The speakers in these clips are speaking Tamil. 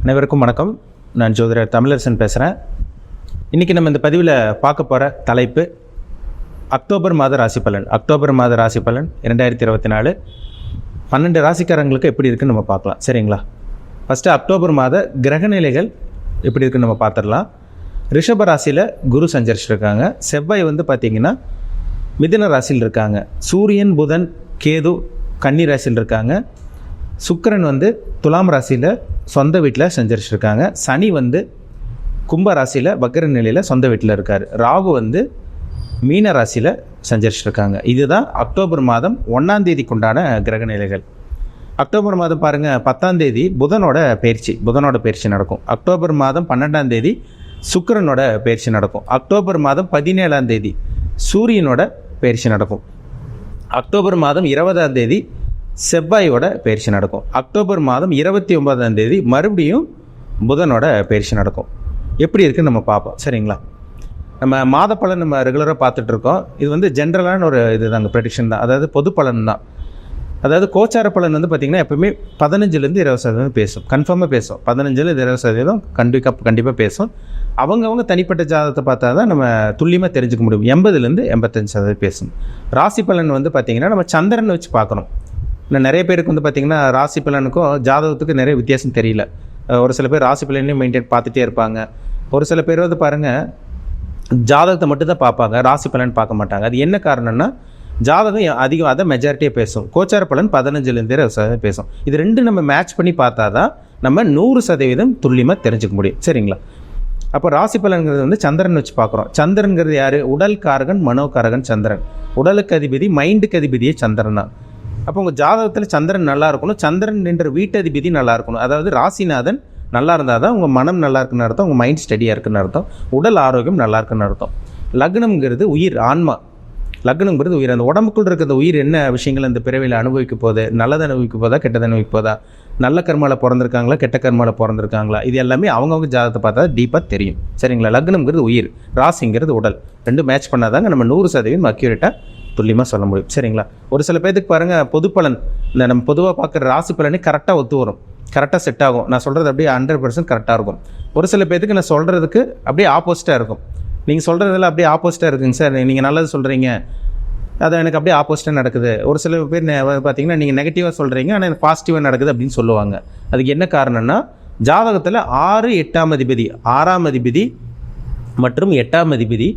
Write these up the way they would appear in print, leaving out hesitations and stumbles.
அனைவருக்கும் வணக்கம். நான் ஜோதிடர் தமிழரசன் பேசுகிறேன். இன்றைக்கி நம்ம இந்த பதிவில் பார்க்க போகிற தலைப்பு அக்டோபர் மாத ராசி பலன். அக்டோபர் மாத ராசி பலன் 2024 12 ராசிக்காரங்களுக்கு எப்படி இருக்குன்னு நம்ம பார்க்கலாம். சரிங்களா? ஃபஸ்ட்டு அக்டோபர் மாத கிரகநிலைகள் எப்படி இருக்குன்னு நம்ம பார்த்துடலாம். ரிஷப ராசியில் குரு சஞ்சரிச்சிருக்காங்க. செவ்வாய் பார்த்திங்கன்னா மிதுன ராசியில் இருக்காங்க. சூரியன் புதன் கேது கன்னி ராசியில் இருக்காங்க. சுக்கிரன் துலாம் ராசியில் சொந்த வீட்டில் சஞ்சரிச்சிருக்காங்க. சனி கும்ப ராசியில் வக்ர நிலையில் சொந்த வீட்டில் இருக்கார். ராகு மீன ராசியில் சஞ்சரிச்சிருக்காங்க. இதுதான் அக்டோபர் மாதம் 1ஆம் தேதிக்குண்டான கிரக நிலைகள். அக்டோபர் மாதம் பாருங்கள், 10ஆம் தேதி புதனோட பயிற்சி நடக்கும். அக்டோபர் மாதம் 12ஆம் தேதி சுக்கிரனோட பயிற்சி நடக்கும். அக்டோபர் மாதம் 17ஆம் தேதி சூரியனோட பயிற்சி நடக்கும். அக்டோபர் மாதம் 20ஆம் தேதி செவ்வாயோட பயிற்சி நடக்கும். அக்டோபர் மாதம் 29ஆம் தேதி மறுபடியும் புதனோட பயிற்சி நடக்கும். எப்படி இருக்குன்னு நம்ம பார்ப்போம். சரிங்களா? நம்ம மாத பலன் நம்ம ரெகுலராக பார்த்துட்ருக்கோம். இது ஜென்ரலான ஒரு இது தாங்க, ப்ரெடிக்ஷன் தான். அதாவது பொது பலன் தான். அதாவது கோச்சார பலன் பார்த்திங்கன்னா எப்பவுமே 15லேருந்து 20% பேசும். கன்ஃபார்மாக பேசும். 15லேருந்து 20% கண்டிப்பாக பேசும். அவங்கவுங்க தனிப்பட்ட ஜாதகத்தை பார்த்தா தான் நம்ம துல்லியமாக தெரிஞ்சுக்க முடியும். 80லேருந்து 85% பேசும். ராசி பலன் பார்த்திங்கன்னா நம்ம சந்திரன் வச்சு பார்க்கணும். இன்னும் நிறைய பேருக்கு பார்த்திங்கன்னா ராசி பலனுக்கும் ஜாதகத்துக்கு நிறைய வித்தியாசம் தெரியல. ஒரு சில பேர் ராசி பலனையும் மெயின்டைன் பார்த்துட்டே இருப்பாங்க. ஒரு சில பேர் பாருங்கள் ஜாதகத்தை மட்டும் தான் பார்ப்பாங்க, ராசி பலன் பார்க்க மாட்டாங்க. அது என்ன காரணம்னா ஜாதகம் அதிகம் அதை மெஜாரிட்டியாக பேசும். கோச்சார பலன் 15லேருந்து 20% பேசும். இது ரெண்டு நம்ம மேட்ச் பண்ணி பார்த்தா தான் நம்ம 100% துல்லியமாக தெரிஞ்சுக்க முடியும். சரிங்களா? அப்போ ராசி பலன்கிறது சந்திரன் வச்சு பார்க்குறோம். சந்திரன்கிறது யார்? உடல் காரகன் மனோகாரகன் சந்திரன். உடலுக்கு அதிபதி மைண்டுக்கு அதிபதியே சந்திரன் தான். அப்போ உங்கள் ஜாதகத்தில் சந்திரன் நல்லா இருக்கணும். சந்திரன் என்ற வீட்டதிபதி நல்லா இருக்கணும். அதாவது ராசிநாதன் நல்லா இருந்தால் தான் உங்கள் மனம் நல்லா இருக்குன்னு அர்த்தம், உங்கள் மைண்ட் ஸ்டடியாக இருக்குன்னு அர்த்தம், உடல் ஆரோக்கியம் நல்லா இருக்குன்னு அர்த்தம். லக்னம்ங்கிறது உயிர், ஆன்மா. லக்னம்ங்கிறது உயிர். அந்த உடம்புக்குள் இருக்கிற உயிர் என்ன விஷயங்கள் அந்த பிறவியில் அனுபவிக்க போகுது, நல்லதை அனுபவிக்க போதா கெட்டதை அனுபவிக்க போதா, நல்ல கர்மாவில் பிறந்திருக்காங்களா கெட்ட கர்மாவில் பிறந்திருக்காங்களா, இது எல்லாமே அவங்கவுங்க ஜாதகத்தை பார்த்தா டீப்பாக தெரியும். சரிங்களா? லக்னம்ங்கிறது உயிர், ராசிங்கிறது உடல். ரெண்டும் மேட்ச் பண்ணாதாங்க நம்ம 100% அக்யூரேட்டாக துல்லியமாக சொல்ல முடியும். சரிங்களா? ஒரு சில பேருக்கு பாருங்கள் பொது பலன், இந்த நம்ம பொதுவாக பார்க்குற ராசி பலனே கரெக்டாக ஒத்து வரும், கரெக்டாக செட் ஆகும். நான் சொல்கிறது அப்படியே 100% கரெக்டாக இருக்கும். ஒரு சில பேருக்கு நான் சொல்கிறதுக்கு அப்படியே ஆப்போசிட்டாக இருக்கும். நீங்கள் சொல்கிறதில் அப்படியே ஆப்போசிட்டாக இருக்குங்க சார், நீங்கள் நல்லது சொல்கிறீங்க, அது எனக்கு அப்படியே ஆப்போசிட்டாக நடக்குது. ஒரு சில பேர் பார்த்தீங்கன்னா நீங்கள் நெகட்டிவாக சொல்கிறீங்க ஆனால் எனக்கு பாசிட்டிவாக நடக்குது அப்படின்னு சொல்லுவாங்க. அதுக்கு என்ன காரணம்னா ஜாதகத்தில் 6, 8ஆம் அதிபதி, 6ஆம் அதிபதி மற்றும் 8ஆம் அதிபதி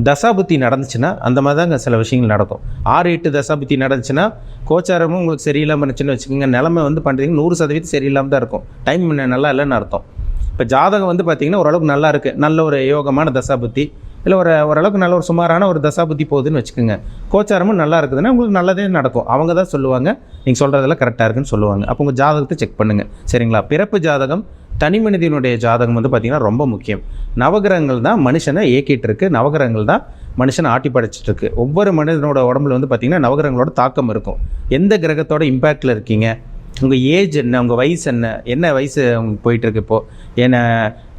தசாபுத்தி நடந்துச்சுன்னா அந்த மாதிரி தாங்க சில விஷயங்கள் நடக்கும். 6, 8 தசாபுத்தி நடந்துச்சுன்னா கோச்சாரமும் உங்களுக்கு சரியில்லாமல் இருந்துச்சுன்னு வச்சுக்கோங்க, நிலமை பண்ணுறீங்க 100% சரியில்லாமல் தான் இருக்கும். டைம் நல்லா இல்லைன்னு அர்த்தம். இப்போ ஜாதகம் பார்த்திங்கன்னா ஓரளவுக்கு நல்லா இருக்குது, நல்ல ஒரு யோகமான தசாபுத்தி, இல்லை ஓரளவுக்கு நல்ல ஒரு சுமாரான ஒரு தசாபுத்தி போகுதுன்னு வச்சுக்கோங்க. கோச்சாரமும் நல்லா இருக்குதுன்னா உங்களுக்கு நல்லதே நடக்கும். அவங்க தான் சொல்லுவாங்க நீங்கள் சொல்கிறதெல்லாம் கரெக்டாக இருக்குன்னு சொல்லுவாங்க. அப்போ உங்கள் ஜாதகத்தை செக் பண்ணுங்கள். சரிங்களா? பிறப்பு ஜாதகம், தனி மனிதனுடைய ஜாதகம் பார்த்திங்கன்னா ரொம்ப முக்கியம். நவகிரகங்கள் தான் மனுஷனை இயக்கிட்டு இருக்கு, நவகிரகங்கள் தான் மனுஷனை ஆட்டி படைச்சிட்டு இருக்கு. ஒவ்வொரு மனிதனோட உடம்புல பார்த்திங்கன்னா நவகிரகங்களோட தாக்கம் இருக்கும். எந்த கிரகத்தோட இம்பேக்டில் இருக்கீங்க, உங்கள் ஏஜ் என்ன, உங்கள் வயசு என்ன வயசு உங்களுக்கு போயிட்டுருக்கு. இப்போது ஏன்னா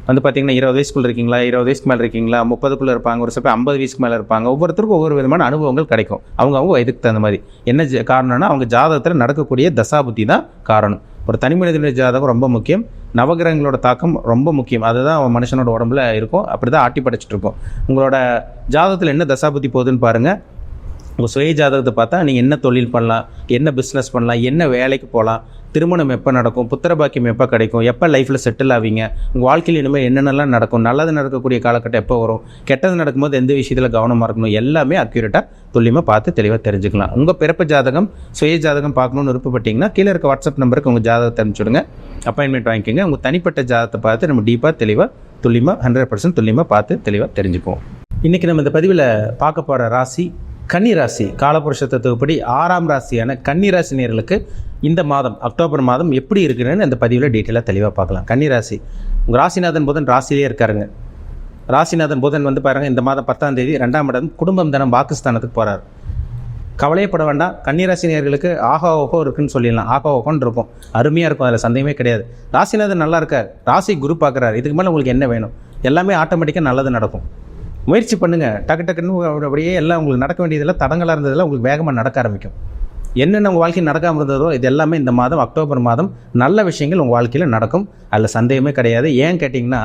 பார்த்திங்கன்னா 20 வயசுக்குள்ளே இருக்கீங்களா, 20 வயசுக்கு மேலே இருக்கீங்களா, 30க்குள்ளே இருப்பாங்க, ஒரு சில 50 வயசுக்கு மேலே இருப்பாங்க. ஒவ்வொருத்தருக்கும் ஒவ்வொரு விதமான அனுபவங்கள் கிடைக்கும். அவங்க வயதுக்கு தகுந்த மாதிரி. என்ன காரணம்னா அவங்க ஜாதகத்தில் நடக்கக்கூடிய தசாபுத்தி தான் காரணம். ஒரு தனி மனிதனுடைய ஜாதகம் ரொம்ப முக்கியம். நவகிரகங்களோட தாக்கம் ரொம்ப முக்கியம். அதுதான் அவன் மனுஷனோட உடம்புல இருக்கும். அப்படி தான் ஆட்டி படைச்சிட்டு இருக்கும். உங்களோட ஜாதகத்தில் என்ன தசாபுத்தி போகுதுன்னு பாருங்கள். உங்கள் சுய ஜாதகத்தை பார்த்தா நீங்கள் என்ன தொழில் பண்ணலாம், என்ன பிஸ்னஸ் பண்ணலாம், என்ன வேலைக்கு போகலாம், திருமணம் எப்போ நடக்கும், புத்திர பாக்கியம் எப்போ கிடைக்கும், எப்போ லைஃப்பில் செட்டில் ஆவீங்க, உங்கள் வாழ்க்கையில் இனிமேல் என்னென்னலாம் நடக்கும், நல்லது நடக்கக்கூடிய காலகட்டம் எப்போ வரும், கெட்டது நடக்கும்போது எந்த விஷயத்தில் கவனமாக இருக்கணும், எல்லாமே அக்யூரேட்டாக துல்லியமாக பார்த்து தெளிவாக தெரிஞ்சுக்கலாம். உங்கள் பிறப்பு ஜாதகம் சுய ஜாதகம் பார்க்கணுன்னு விருப்பப்பட்டீங்கன்னா கீழே இருக்க வாட்ஸ்அப் நம்பருக்கு உங்கள் ஜாதகத்தை அனுப்பிச்சுடுங்க, அப்பாயின்மெண்ட் வாங்கிக்கோங்க. உங்கள் தனிப்பட்ட ஜாதகத்தை பார்த்து நம்ம டீப்பாக தெளிவாக துல்லியமாக 100% துல்லியமாக பார்த்து தெளிவாக தெரிஞ்சுப்போம். இன்றைக்கி நம்ம இந்த பதிவில் பார்க்க போகிற ராசி கன்னி ராசி. காலபுருஷ தத்துவப்படி 6ஆம் ராசியான கன்னி ராசி நேயர்களுக்கு இந்த மாதம் அக்டோபர் மாதம் எப்படி இருக்குன்னு இந்த பதிவில் டீட்டெயிலாக தெளிவாக பார்க்கலாம். கன்னி ராசி, உங்கள் ராசிநாதன் புதன் ராசியிலே இருக்காருங்க. ராசிநாதன் புதன் பாருங்கள் இந்த மாதம் 10ஆம் தேதி 2ஆம் இடம் குடும்பம் தனம் பாகிஸ்தானத்துக்கு போகிறார். கவலையப்பட வேண்டாம். கன்னிராசி நேயர்களுக்கு ஆகா ஓகோ இருக்குன்னு சொல்லிடலாம். ஆகா ஓகோன்னு இருக்கும், அருமையாக இருக்கும், அதில் சந்தேகமே கிடையாது. ராசிநாதன் நல்லா இருக்கார், ராசி குரு பார்க்குறாரு. இதுக்கு மேலே உங்களுக்கு என்ன வேணும்? எல்லாமே ஆட்டோமேட்டிக்காக நல்லது நடக்கும். முயற்சி பண்ணுங்கள். டக்குன்னு அப்படியே எல்லாம் உங்களுக்கு நடக்க வேண்டியதெல்லாம் தடங்களாக இருந்ததெல்லாம் உங்களுக்கு வேகமாக நடக்க ஆரம்பிக்கும். என்னென்ன உங்கள் வாழ்க்கையில் நடக்காமல் இருந்ததோ இது எல்லாமே இந்த மாதம் அக்டோபர் மாதம் நல்ல விஷயங்கள் உங்கள் வாழ்க்கையில் நடக்கும். அதில் சந்தேகமே கிடையாது. ஏன் கேட்டிங்கன்னா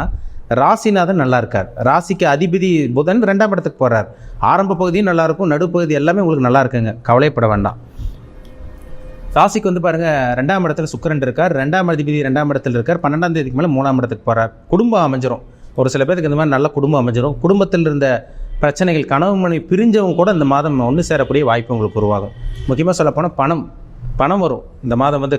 ராசிநாதன் நல்லா இருக்கார். ராசிக்கு அதிபதி புதன் 2ஆம் இடத்துக்கு போகிறார். ஆரம்ப பகுதியும் நல்லாயிருக்கும், நடுப்பகுதி எல்லாமே உங்களுக்கு நல்லா இருக்குங்க, கவலைப்பட வேண்டாம். ராசிக்கு வந்து பாருங்கள் 2ஆம் இடத்துல சுக்கிரன் இருக்கார். 2ஆம் அதிபதி 2ஆம் இடத்துல இருக்கார். 12ஆம் தேதிக்கு மேலே 3ஆம் இடத்துக்கு போகிறார். குடும்பம் அமைஞ்சிரும். ஒரு சில பேருக்கு இந்த மாதிரி நல்ல குடும்பம் அமைஞ்சிரும். குடும்பத்தில் இருந்த பிரச்சனைகள், கனவு மனைவி பிரிஞ்சவங்க கூட இந்த மாதம் ஒன்று சேரக்கூடிய வாய்ப்பு உங்களுக்கு உருவாகும். முக்கியமாக சொல்லப்போனால் பணம் வரும். இந்த மாதம் வந்து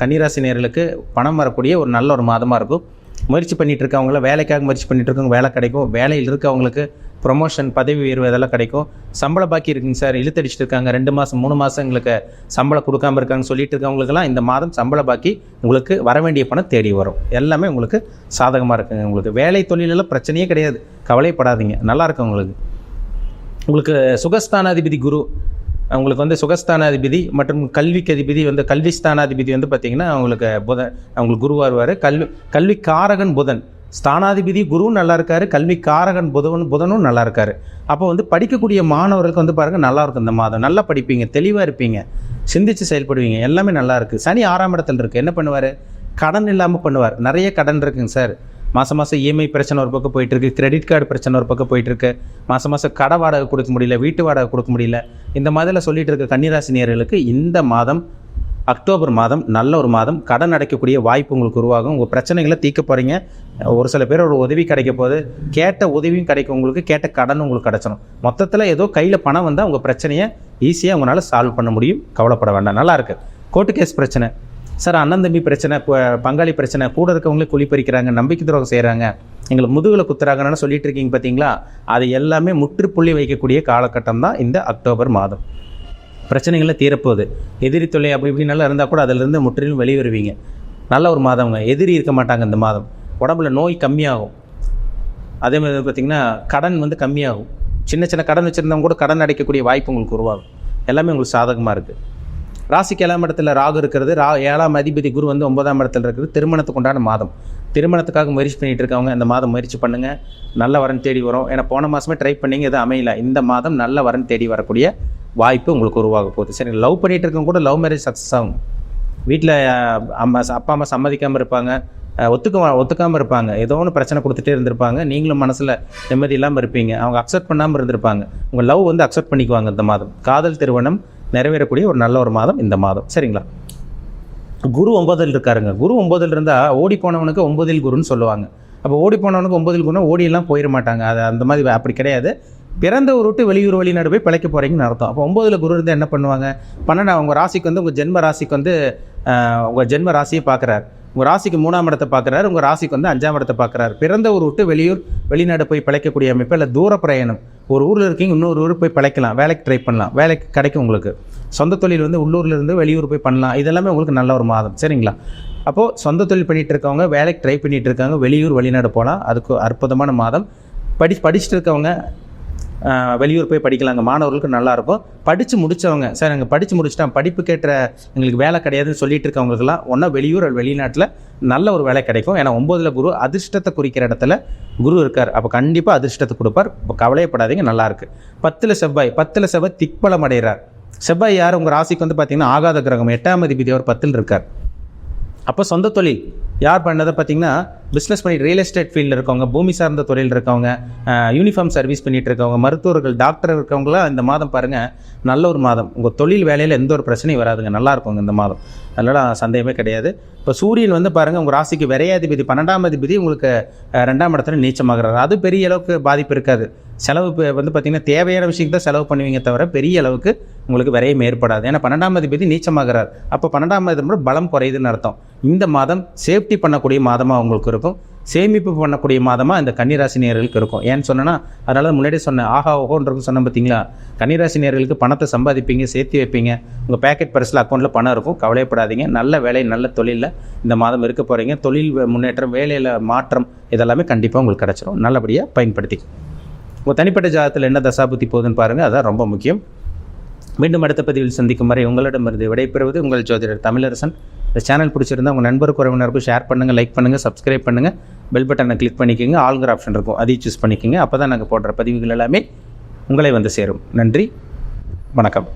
கன்னிராசி நேயர்களுக்கு பணம் வரக்கூடிய ஒரு நல்ல ஒரு மாதமாக இருக்கும். முயற்சி பண்ணிகிட்டு இருக்கவங்கள, வேலைக்காக முயற்சி பண்ணிகிட்டு இருக்கவங்க வேலை கிடைக்கும். வேலையில் இருக்கவங்களுக்கு ப்ரொமோஷன், பதவி உயர்வு இதெல்லாம் கிடைக்கும். சம்பள பாக்கி இருக்குங்க சார், இழுத்தடிச்சிட்டு இருக்காங்க, 2 மாதம் 3 மாதம் எங்களுக்கு சம்பளம் கொடுக்காமல் இருக்காங்கன்னு சொல்லிட்டு இருக்கவங்களுக்கெல்லாம் இந்த மாதம் சம்பள பாக்கி உங்களுக்கு வர வேண்டிய பணம் தேடி வரும். எல்லாமே உங்களுக்கு சாதகமாக இருக்குங்க. உங்களுக்கு வேலை தொழிலெல்லாம் பிரச்சனையே கிடையாது, கவலைப்படாதீங்க, நல்லா இருக்கு. உங்களுக்கு சுகஸ்தானாதிபதி குரு, உங்களுக்கு வந்து சுகஸ்தானாதிபதி மற்றும் கல்விக்கு அதிபதி வந்து கல்விஸ்தானாதிபதி வந்து பார்த்திங்கன்னா அவங்களுக்கு குருவாக வருவார். கல்வி காரகன் புதன், ஸ்தானாதிபதி குருவும் நல்லா இருக்காரு, கல்வி காரகன் புதனும் நல்லா இருக்காரு. அப்போ வந்து படிக்கக்கூடிய மாணவர்களுக்கு வந்து பாருங்கள் நல்லாயிருக்கும். இந்த மாதம் நல்லா படிப்பீங்க, தெளிவாக இருப்பீங்க, சிந்தித்து செயல்படுவீங்க, எல்லாமே நல்லா இருக்குது. சனி 6ஆம் இடத்துல இருக்குது. என்ன பண்ணுவார்? கடன் இல்லாமல் பண்ணுவார். நிறைய கடன் இருக்குங்க சார். மாதம் இஎம்ஐ பிரச்சனை ஒரு பக்கம் போயிட்டுருக்கு, கிரெடிட் கார்டு பிரச்சனை ஒரு பக்கம் போயிட்டுருக்கு, மாதம் கடை வாடகை கொடுக்க முடியல, வீட்டு வாடகை கொடுக்க முடியல, இந்த மாதிரிலாம் சொல்லிட்டு இருக்க கன்னிராசி நேயர்களுக்கு இந்த மாதம் அக்டோபர் மாதம் நல்ல ஒரு மாதம். கடன் அடைக்கக்கூடிய வாய்ப்பு உங்களுக்கு உருவாகும். உங்கள் பிரச்சனைகளை தீர்க்க போகிறீங்க. ஒரு சில பேர் ஒரு உதவி கிடைக்க போது, கேட்ட உதவியும் கிடைக்கும், உங்களுக்கு கேட்ட கடனும் உங்களுக்கு கிடச்சிடும். மொத்தத்தில் ஏதோ கையில் பணம் வந்தால் உங்கள் பிரச்சனையை ஈஸியாக உங்களால் சால்வ் பண்ண முடியும். கவலைப்பட வேண்டாம், நல்லா இருக்குது. கோர்ட்டு கேஸ் பிரச்சனை சார், அண்ணன் தம்பி பிரச்சனை, பங்காளி பிரச்சனை, கூட இருக்கவங்களே குழி பறிக்கிறாங்க, நம்பிக்கை துரோகம் செய்கிறாங்க, எங்களை முதுகில் குத்துறாங்கன்னு சொல்லிட்டு இருக்கீங்க பார்த்தீங்களா? அது எல்லாமே முற்றுப்புள்ளி வைக்கக்கூடிய காலகட்டம் தான் இந்த அக்டோபர் மாதம். பிரச்சனைகளை தீரப்போகுது. எதிரி தொல்லை அப்படி இப்படின்னாலும் இருந்தால் கூட அதிலிருந்து முற்றிலும் வெளியே வருவீங்க. நல்ல ஒரு மாதங்க. எதிரி இருக்க மாட்டாங்க இந்த மாதம். உடம்புல நோய் கம்மியாகும். அதே மாதிரி பார்த்திங்கன்னா கடன் வந்து கம்மியாகும். சின்ன கடன் வச்சுருந்தவங்க கூட கடன் அடைக்கக்கூடிய வாய்ப்பு உங்களுக்கு உருவாகும். எல்லாமே உங்களுக்கு சாதகமாக இருக்குது. ராசிக்கு 7ஆம் இடத்துல ராகு இருக்கிறது. 7ஆம் அதிபதி குரு வந்து 9ஆம் இடத்துல இருக்கிறது. திருமணத்துக்கு உண்டான மாதம். திருமணத்துக்காக முயற்சி பண்ணிகிட்டு இருக்கவங்க இந்த மாதம் முயற்சி பண்ணுங்கள், நல்ல வரன் தேடி வரும். ஏன்னா போன மாதமே ட்ரை பண்ணிங்க, எதுவும் அமையல. இந்த மாதம் நல்ல வரன் தேடி வரக்கூடிய வாய்ப்பு உங்களுக்கு உருவாக போகுது. சரி, லவ் பண்ணிகிட்டு இருக்கவங்க கூட லவ் மேரேஜ் சக்ஸஸ் ஆகும். வீட்டில் அப்பா அம்மா சம்மதிக்காமல் இருப்பாங்க, ஒத்துக்காமல் இருப்பாங்க, ஏதோ ஒன்று பிரச்சனை கொடுத்துட்டே இருந்திருப்பாங்க. நீங்களும் மனசில் நிம்மதி இல்லாமல் இருப்பீங்க. அவங்க அக்செப்ட் பண்ணாமல் இருந்திருப்பாங்க. உங்கள் லவ் வந்து அக்செப்ட் பண்ணிக்குவாங்க இந்த மாதம். காதல் திருமணம் நிறைவேறக்கூடிய ஒரு நல்ல ஒரு மாதம் இந்த மாதம். சரிங்களா? குரு 9ல் இருக்காருங்க. குரு 9ல் இருந்தால் ஓடி போனவனுக்கு 9ல் குருன்னு சொல்லுவாங்க. அப்போ ஓடி போனவனுக்கு 9ல் குருன்னா ஓடியெல்லாம் போயிட மாட்டாங்க. அது அந்த மாதிரி அப்படி கிடையாது. பிறந்த ஊர் விட்டு வெளியூர் வெளிநாடு போய் பிழைக்க போகிறீங்கன்னு அர்த்தம். அப்போ 9ல் குரு இருந்தால் என்ன பண்ணுவாங்க? 12 உங்கள் ராசிக்கு வந்து உங்கள் ஜென்ம ராசிக்கு வந்து உங்கள் ஜென்ம ராசியை பார்க்குறாரு. உங்கள் ராசிக்கு 3ஆம் இடத்தை பார்க்குறாரு. உங்கள் ராசிக்கு வந்து 5ஆம் இடத்தை பார்க்குறாரு. பிறந்த ஊர் விட்டு வெளிநாடு போய் பிழைக்கக்கூடிய அமைப்பு, இல்லை தூர பிரயாணம். ஒரு ஊரில் இருக்கீங்க, இன்னொரு ஊருக்கு போய் பிழைக்கலாம், வேலைக்கு ட்ரை பண்ணலாம், வேலைக்கு கிடைக்கும் உங்களுக்கு. சொந்த தொழில் வந்து உள்ளூர்லேருந்து வெளியூர் போய் பண்ணலாம். இதெல்லாமே உங்களுக்கு நல்ல ஒரு மாதம். சரிங்களா? அப்போது சொந்த தொழில் பண்ணிகிட்டு இருக்கவங்க, வேலைக்கு ட்ரை பண்ணிகிட்டு இருக்காங்க, வெளியூர் வெளிநாடு போகலாம். அதுக்கு அற்புதமான மாதம். படிச்சுட்டு இருக்கவங்க வெளியூர் போய் படிக்கலாங்க. மாணவர்களுக்கு நல்லாயிருக்கும். படித்து முடித்தவங்க, சார் நாங்கள் படித்து முடிச்சிட்டோம், படிப்புக்கேற்ற எங்களுக்கு வேலை கிடையாதுன்னு சொல்லிட்டு இருக்கவங்களுக்குலாம் ஒன்றா வெளியூர் வெளிநாட்டில் நல்ல ஒரு வேலை கிடைக்கும். ஏன்னா 9ல் குரு அதிர்ஷ்டத்தை குறிக்கிற இடத்துல குரு இருக்கார். அப்போ கண்டிப்பாக அதிர்ஷ்டத்தை கொடுப்பார். இப்போ கவலையப்படாதீங்க, நல்லாயிருக்கு. 10ல் செவ்வாய் திக்பலம் அடைகிறார். செவ்வாய் யார்? உங்கள் ராசிக்கு வந்து பார்த்திங்கன்னா ஆகாத கிரகம். 8ஆம் அதிபதி அவர் 10ல் இருக்கார். அப்போ சொந்த தொழில் யார் பண்ணதை பார்த்திங்கன்னா பிஸ்னஸ் பண்ணி ரியல் எஸ்டேட் ஃபீல்டில் இருக்கவங்க, பூமி சார்ந்த தொழில் இருக்கவங்க, யூனிஃபார்ம் சர்வீஸ் பண்ணிகிட்டு இருக்கவங்க, மருத்துவர்கள், டாக்டர் இருக்கவங்களாம் இந்த மாதம் பாருங்கள் நல்ல ஒரு மாதம். உங்கள் தொழில் வேலையில் எந்த ஒரு பிரச்சனையும் வராதுங்க, நல்லா இருக்குங்க இந்த மாதம். அதனால் சந்தேகமே கிடையாது. இப்போ சூரியன் வந்து பாருங்கள் உங்கள் ராசிக்கு விரையாதிபதி 12ஆம் அதிபதி உங்களுக்கு 2ஆம் இடத்துல நீச்சமாகிறார். அது பெரிய அளவுக்கு பாதிப்பு இருக்காது. செலவு வந்து பார்த்திங்கன்னா தேவையான விஷயத்தை தான் செலவு பண்ணுவீங்க தவிர பெரிய அளவுக்கு உங்களுக்கு விரையும் ஏற்படாது. ஏன்னா 12ஆம் அதிபதி நீச்சமாகிறார். அப்போ 12ஆம் அதிபதி பலம் குறையுதுன்னு அர்த்தம். இந்த மாதம் சேஃப்டி பண்ணக்கூடிய மாதமாக உங்களுக்கு இருக்கும். சேமிப்பு பண்ணக்கூடிய மாதமாக இந்த கன்னிராசி நேயர்களுக்கு இருக்கும். ஏன்னு சொன்னேன்னா அதனால முன்னாடியே சொன்னேன், ஆஹா ஓஹோன்றது சொன்னேன் பார்த்தீங்களா? கன்னிராசி நேயர்களுக்கு பணத்தை சம்பாதிப்பீங்க, சேர்த்து வைப்பீங்க. உங்கள் பேக்கெட் பர்ஸில் அக்கௌண்ட்டில் பணம் இருக்கும். கவலைப்படாதீங்க. நல்ல வேலை, நல்ல தொழிலில் இந்த மாதம் இருக்க போகிறீங்க. தொழில் முன்னேற்றம், வேலையில் மாற்றம் இதெல்லாமே கண்டிப்பாக உங்களுக்கு கிடச்சிரும். நல்லபடியாக பயன்படுத்தி உங்கள் தனிப்பட்ட ஜாதகத்தில் என்ன தசாபுத்தி போகுதுன்னு பாருங்கள். அதான் ரொம்ப முக்கியம். மீண்டும் அடுத்த பதிவில் சந்திக்கும் வரை உங்களிடமிருந்து விடைபெறுவது உங்கள் ஜோதிடர் தமிழரசன். இந்த சேனல் பிடிச்சிருந்தால் உங்கள் நண்பருக்கு உறவினருக்கும் ஷேர் பண்ணுங்கள், லைக் பண்ணுங்கள், சப்ஸ்கிரைப் பண்ணுங்கள், பெல் பட்டனை கிளிக் பண்ணிக்கோங்க. ஆல்கிற ஆப்ஷன் இருக்கும், அதையும் சூஸ் பண்ணிக்கோங்க. அப்போ தான் நாங்கள் போடுற பதிவுகள் எல்லாமே உங்களை வந்து சேரும். நன்றி, வணக்கம்.